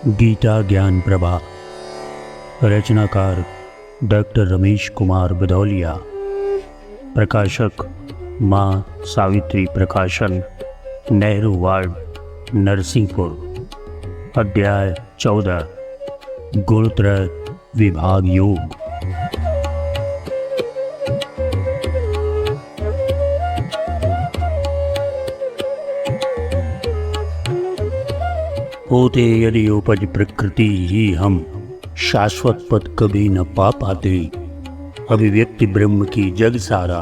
गीता ज्ञान प्रभा। रचनाकार डॉक्टर रमेश कुमार भदौलिया। प्रकाशक माँ सावित्री प्रकाशन, नेहरू वार्ड, नरसिंहपुर। अध्याय 14, गुणत्रय विभाग योग। होते यदि उपज प्रकृति ही हम शाश्वत पद कभी न पा पाते। अभिव्यक्ति ब्रह्म की जग सारा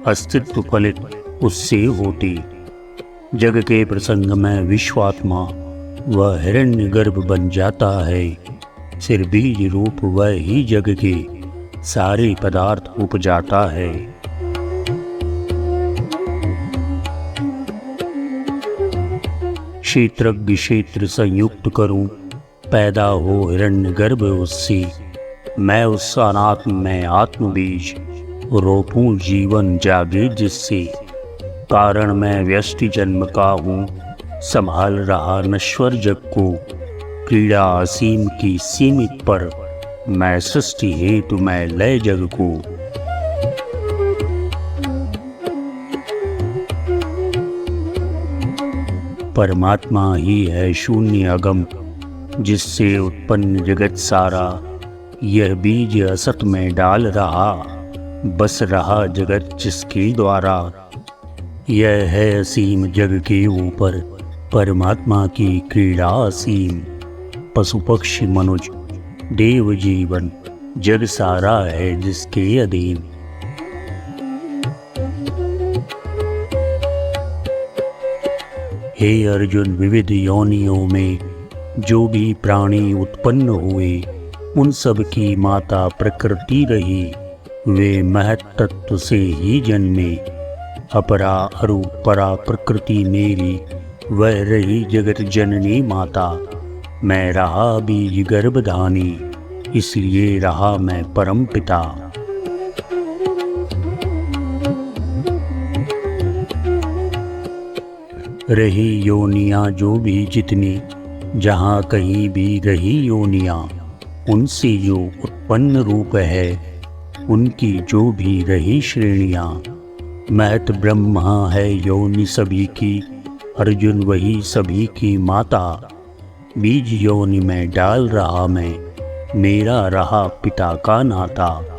अस्तित्व फलित उससे होती। जग के प्रसंग में विश्वात्मा वह हिरण्य गर्भ बन जाता है। सिर बीज रूप वह ही जग के सारे पदार्थ उपजाता है। क्षेत्रज्ञ क्षेत्र संयुक्त करूं, पैदा हो हिरण्य गर्भ उससे। मैं उस अनात्म में आत्म बीज रोपूं, जीवन जागे जिससे। कारण मैं व्यष्टि जन्म का हूँ, संभाल रहा नश्वर जग को। क्रीड़ा असीम की सीमित पर, मैं सृष्टि हेतु मैं लय जग को। परमात्मा ही है शून्य अगम, जिससे उत्पन्न जगत सारा। यह बीज असत में डाल रहा, बस रहा जगत जिसके द्वारा। यह है असीम जग के ऊपर, परमात्मा की क्रीड़ा असीम। पशु पक्षी मनुज देव जीवन, जग सारा है जिसके अधीन। हे अर्जुन, विविध योनियों में जो भी प्राणी उत्पन्न हुए, उन सब की माता प्रकृति रही। वे महत् तत्व से ही जन्मे। अपरा अरु परा प्रकृति मेरी, वह रही जगत जननी माता। मैं रहा बीज गर्भधानी, इसलिए रहा मैं परम पिता। रही योनियाँ जो भी जितनी, जहाँ कहीं भी रही योनियाँ, उनसे जो उत्पन्न रूप है, उनकी जो भी रही श्रेणियाँ। महत ब्रह्मा है योनि सभी की, अर्जुन वही सभी की माता। बीज योनि में डाल रहा मैं, मेरा रहा पिता का नाता।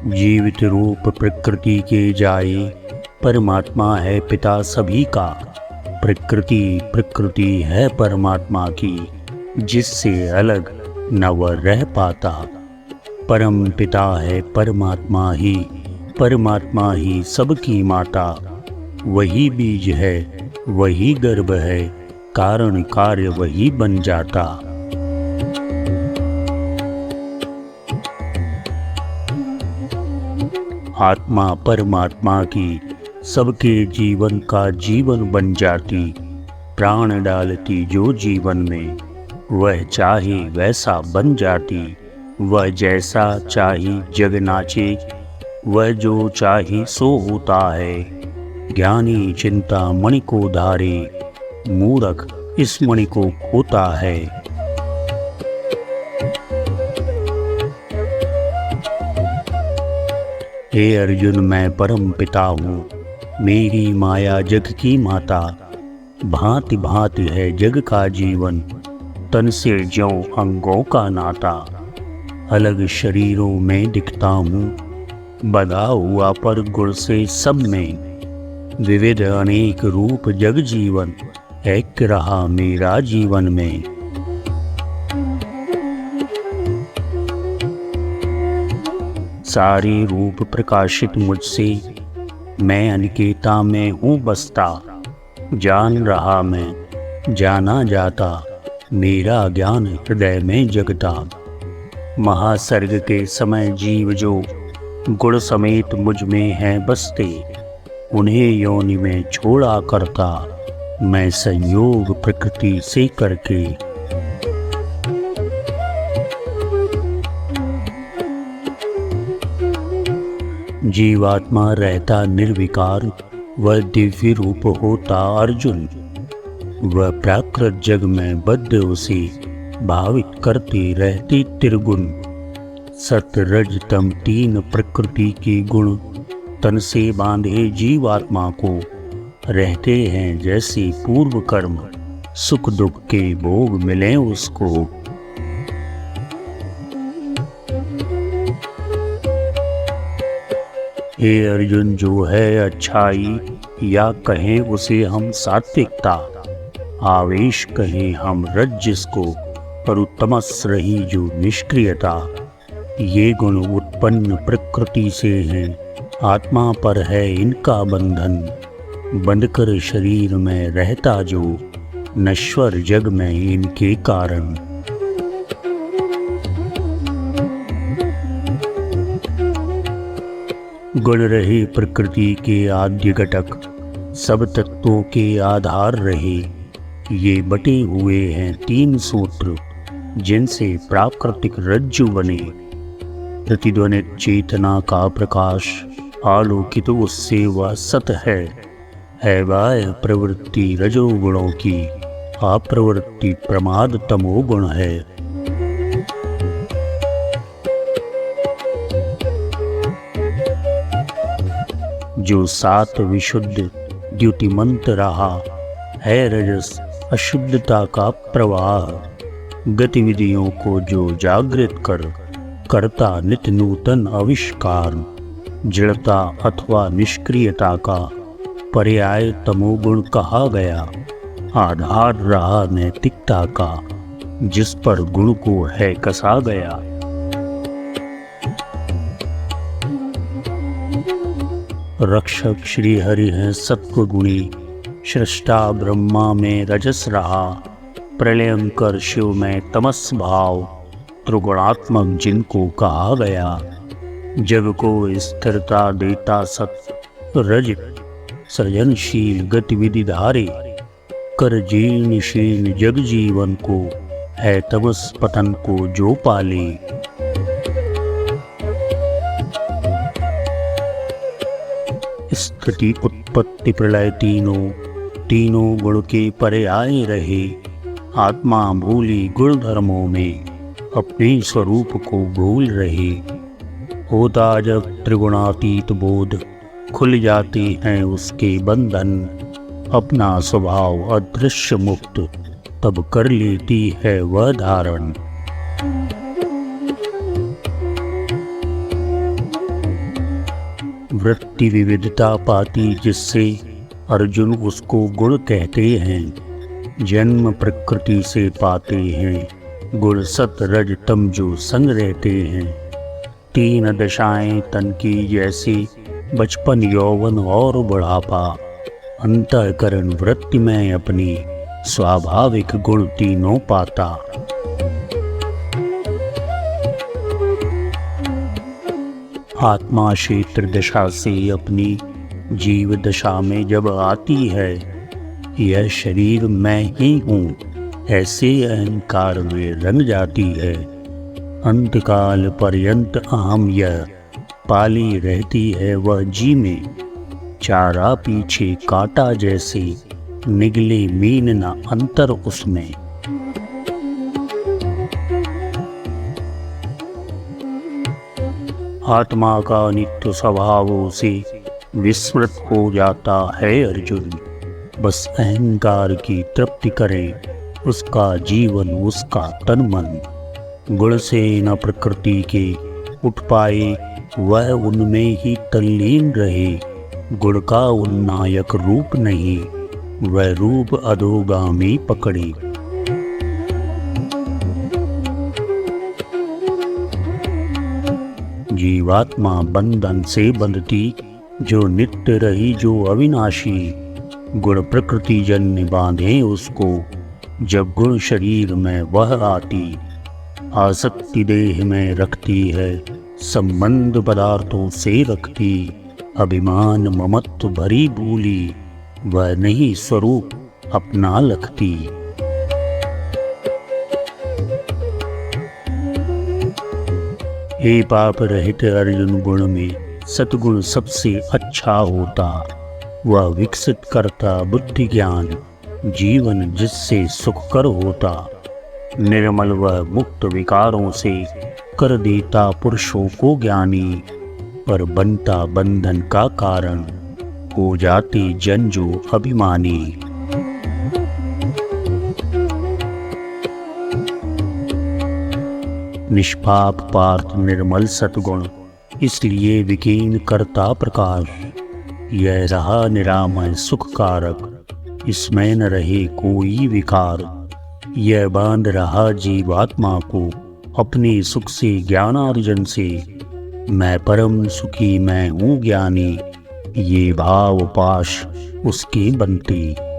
जीवित रूप प्रकृति के जाए, परमात्मा है पिता सभी का। प्रकृति है परमात्मा की, जिससे अलग न वह रह पाता। परम पिता है परमात्मा ही सबकी माता। वही बीज है, वही गर्भ है, कारण कार्य वही बन जाता। आत्मा परमात्मा की सबके जीवन का जीवन बन जाती। प्राण डालती जो जीवन में, वह चाहे वैसा बन जाती। वह जैसा चाहे जग नाचे, वह जो चाहे सो होता है। ज्ञानी चिंता मणि को धारे, मूढ़ख इस मणि को खोता है। हे अर्जुन, मैं परम पिता हूँ, मेरी माया जग की माता। भांति भांति है जग का जीवन, तन से ज्यों अंगों का नाता। अलग शरीरों में दिखता हूँ, बधा हुआ पर गुण से सब में। विविध अनेक रूप जग जीवन, एक रहा मेरा जीवन में। सारे रूप प्रकाशित मुझसे, मैं अनिकेता में हूँ बसता। जान रहा मैं, जाना जाता, मेरा ज्ञान हृदय में जगता। महासर्ग के समय जीव जो गुण समेत मुझ में हैं बसते, उन्हें योनि में छोड़ा करता, मैं संयोग प्रकृति से करके। जीवात्मा रहता निर्विकार, वह दिव्य रूप होता अर्जुन। वह प्राकृत जग में बद्ध उसे भावित करते रहते त्रिगुण। सत रज तम तीन प्रकृति के गुण तन से बांधे जीवात्मा को रहते हैं जैसे पूर्व कर्म, सुख दुख के भोग मिले उसको। हे अर्जुन, जो है अच्छाई या कहें उसे हम सात्विकता, आवेश कहें हम रजस को, और तमस रही जो निष्क्रियता। ये गुण उत्पन्न प्रकृति से हैं, आत्मा पर है इनका बंधन। बंधकर शरीर में रहता जो नश्वर जग में इनके कारण। गुण रहे प्रकृति के आद्य घटक, सब तत्वों के आधार रहे। ये बटे हुए हैं तीन सूत्र, जिनसे प्राकृतिक रज्जु बने। प्रतिध्वनित चेतना का प्रकाश आलोकित उससे वह सत है वह प्रवृत्ति रजोगुणों की, अप्रवृत्ति प्रमाद तमोगुण है। जो सात विशुद्ध द्युतिमंत रहा है रजस अशुद्धता का प्रवाह। गतिविधियों को जो जागृत करता नित्य नूतन आविष्कार। जड़ता अथवा निष्क्रियता का पर्याय तमोगुण कहा गया। आधार रहा नैतिकता का, जिस पर गुण को है कसा गया। रक्षक श्री हरि हैं सत्व गुणी, सृष्टा ब्रह्मा में रजस रहा। प्रलयंकर शिव में तमस भाव, त्रिगुणात्मक जिनको कहा गया। जग को स्थिरता देता सत रज, सृजनशील गतिविधि धारे। कर जीर्ण शीर्ण जग जीवन को, है तमस पतन को जो पाले। स्थिति उत्पत्ति प्रलय तीनों गुण के पर्याय रहे। आत्मा भूली गुण धर्मों में, अपने स्वरूप को भूल रहे। होता जब त्रिगुणातीत बोध, खुल जाते हैं उसके बंधन। अपना स्वभाव अदृश्य मुक्त, तब कर लेती है वह धारण। वृत्ति विविधता पाती जिससे, अर्जुन उसको गुण कहते हैं। जन्म प्रकृति से पाते हैं, गुण सत रज तम जो संग रहते हैं। तीन दशाएं तन की जैसी, बचपन यौवन और बुढ़ापा। अंतःकरण वृत्ति में अपनी, स्वाभाविक गुण तीनों पाता। आत्मा क्षेत्र दशा से अपनी जीव दशा में जब आती है, यह शरीर मैं ही हूँ ऐसे अहंकार में रंग जाती है। अंतकाल पर्यंत अहम यह पाली रहती है वह जी में। चारा पीछे काटा जैसे, निगले मीन न अंतर उसमें। आत्मा का नित्य स्वभावों से विस्मृत हो जाता है अर्जुन। बस अहंकार की तृप्ति करे, उसका जीवन उसका तन मन। गुण से न प्रकृति के उठ पाए, वह उनमें ही तल्लीन रहे। गुण का उन्नायक रूप नहीं, वह रूप अधोगामी पकड़े। जीवात्मा बंधन से बंधती, जो नित्य रही जो अविनाशी। गुण प्रकृति जन्य बांधे उसको, जब गुण शरीर में वह आती। आसक्ति देह में रखती है, संबंध पदार्थों से रखती। अभिमान ममत्व भरी भूली, वह नहीं स्वरूप अपना लखती। हे पाप रहित अर्जुन, गुण में सतगुण सबसे अच्छा होता। वह विकसित करता बुद्धि ज्ञान, जीवन जिससे सुखकर होता। निर्मल व मुक्त विकारों से कर देता पुरुषों को ज्ञानी, पर बनता बंधन का कारण, हो जाते जन जो अभिमानी। निष्पाप पार्थ निर्मल सतगुण, इसलिए विकीर्ण करता प्रकाश। यह रहा निरामय सुख कारक, इसमें न रहे कोई विकार। यह बांध रहा जीवात्मा को अपने सुख से ज्ञानार्जन से। मैं परम सुखी मैं हूँ ज्ञानी, ये भाव पाश उसके बनते।